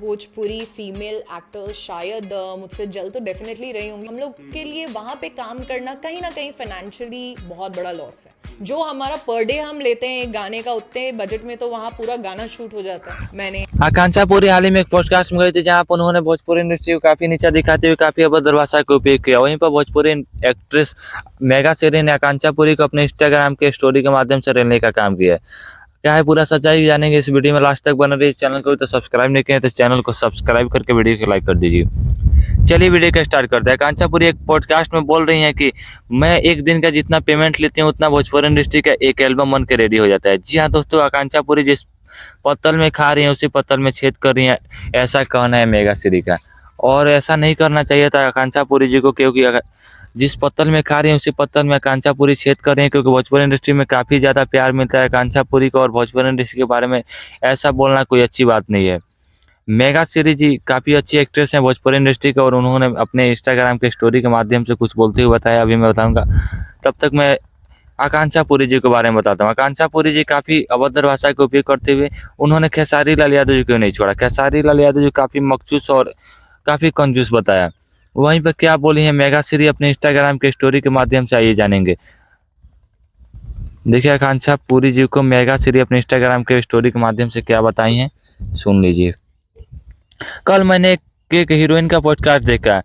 Bhojpuri female actors शायद मुझसे जल तो डेफिनेटली रही होंगी। हम लोग के लिए वहाँ पे काम करना कहीं ना कहीं फाइनेंशियली बहुत बड़ा लॉस है। जो हमारा पर डे हम लेते हैं एक गाने का, उतने बजट में तो वहाँ पूरा गाना शूट हो जाता है। मैंने आकांक्षा पूरी हाल ही में एक पॉडकास्ट में गई थी, जहां पर उन्होंने भोजपुरी इंडस्ट्री को काफी नीचा दिखाते हुए काफी अभद्र भाषा का उपयोग किया। वहीं पर भोजपुरी एक्ट्रेस मेगा शेरी ने आकांक्षा पूरी को अपने इंस्टाग्राम के स्टोरी के माध्यम से रेलने का काम किया है। क्या है पूरा सच्चाई जानेंगे इस वीडियो में, लास्ट तक बना रही। चैनल को तो सब्सक्राइब नहीं किया तो चैनल को सब्सक्राइब करके वीडियो को लाइक कर दीजिए। चलिए वीडियो का स्टार्ट करते हैं। आकांक्षा पूरी एक पॉडकास्ट में बोल रही हैं कि मैं एक दिन का जितना पेमेंट लेती हूँ उतना भोजपुरी इंडस्ट्री का एक एल्बम बन के रेडी हो जाता है। जी हाँ दोस्तों, आकांक्षा पूरी जिस पत्तल में खा रही हैं उसी पत्तल में छेद कर रही हैं, ऐसा कहना है मेगा श्री का। और ऐसा नहीं करना चाहिए था आकांक्षा पूरी जी को, क्योंकि जिस पत्तल में खा रही हैं उसी पत्तल में आकांक्षा पूरी छेद कर रही हैं, क्योंकि भोजपुरी इंडस्ट्री में काफ़ी ज़्यादा प्यार मिलता है आकांक्षा पूरी को। और भोजपुरी इंडस्ट्री के बारे में ऐसा बोलना कोई अच्छी बात नहीं है। मेगा श्री जी काफ़ी अच्छी एक्ट्रेस हैं भोजपुरी इंडस्ट्री के, और उन्होंने अपने इंस्टाग्राम के स्टोरी के माध्यम से कुछ बोलते हुए बताया, अभी मैं बताऊँगा। तब तक मैं आकांक्षा पूरी जी के बारे में बताता हूँ। आकांक्षा पूरी जी काफ़ी अभद्र भाषा का उपयोग करते हुए उन्होंने खेसारी लाल यादव जी को नहीं छोड़ा। खेसारी लाल यादव जी काफ़ी मखचूस और काफ़ी कंजूस बताया। वहीं पर क्या बोली है मेगा श्री अपने इंस्टाग्राम के स्टोरी के माध्यम से, आइए जानेंगे। देखिए आकांक्षा पूरी जी को मेगा श्री अपने इंस्टाग्राम के स्टोरी के माध्यम से क्या बताई हैं, सुन लीजिए। कल मैंने एक हीरोइन का पॉडकास्ट देखा,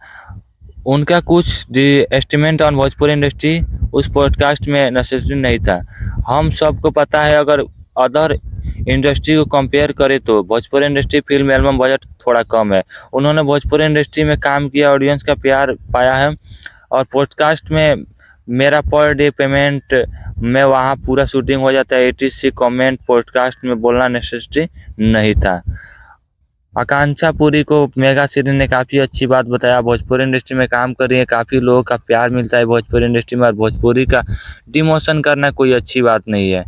उनका कुछ एस्टिमेट ऑन भोजपुरी इंडस्ट्री उस पॉडकास्ट में नेसेसरी नहीं था। हम सबको पता है, अगर अदर इंडस्ट्री को कंपेयर करें तो Bhojpuri industry film album budget थोड़ा कम है। उन्होंने भोजपुरी इंडस्ट्री में काम किया, ऑडियंस का प्यार पाया है। और पॉडकास्ट में मेरा पर डे पेमेंट में वहाँ पूरा शूटिंग हो जाता है, etc कमेंट पॉडकास्ट में बोलना नेसेसरी नहीं था। आकांक्षा पूरी को मेगा श्री ने काफ़ी अच्छी बात बताया। भोजपुरी इंडस्ट्री में काम कर रही है, काफ़ी लोगों का प्यार मिलता है भोजपुरी इंडस्ट्री में, और भोजपुरी का डिमोशन करना कोई अच्छी बात नहीं है।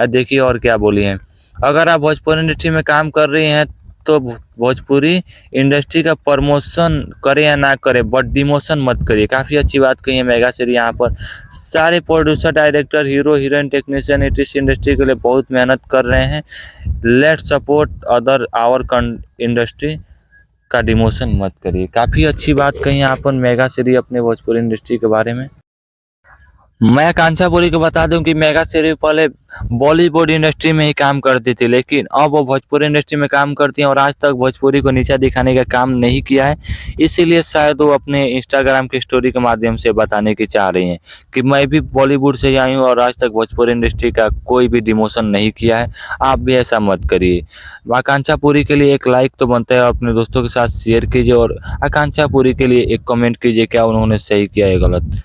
देखिए और क्या बोली है, अगर आप भोजपुरी इंडस्ट्री में काम कर रही हैं तो भोजपुरी इंडस्ट्री का प्रमोशन करें या ना करें, बट डिमोशन मत करिए। काफ़ी अच्छी बात कही है मेगा श्री। यहाँ पर सारे producer, director, hero, heroine, technician इस इंडस्ट्री के लिए बहुत मेहनत कर रहे हैं। Let support other our industry, का डिमोशन मत करिए। काफ़ी अच्छी बात कही यहाँ पर मेगा श्री अपने भोजपुरी इंडस्ट्री के बारे में। मैं आकांक्षा पूरी को बता दूं कि मेगा श्री पहले बॉलीवुड इंडस्ट्री में ही काम करती थी, लेकिन अब वो भोजपुरी इंडस्ट्री में काम करती हैं और आज तक भोजपुरी को नीचा दिखाने का काम नहीं किया है। इसीलिए शायद वो अपने इंस्टाग्राम की स्टोरी के माध्यम से बताने की चाह रही हैं कि मैं भी बॉलीवुड से ही आई हूँ और आज तक भोजपुरी इंडस्ट्री का कोई भी डिमोशन नहीं किया है। आप भी ऐसा मत करिए। आकांक्षा पूरी के लिए एक लाइक तो बनता है, अपने दोस्तों के साथ शेयर कीजिए, और आकांक्षा पूरी के लिए एक कमेंट कीजिए क्या उन्होंने सही किया है गलत।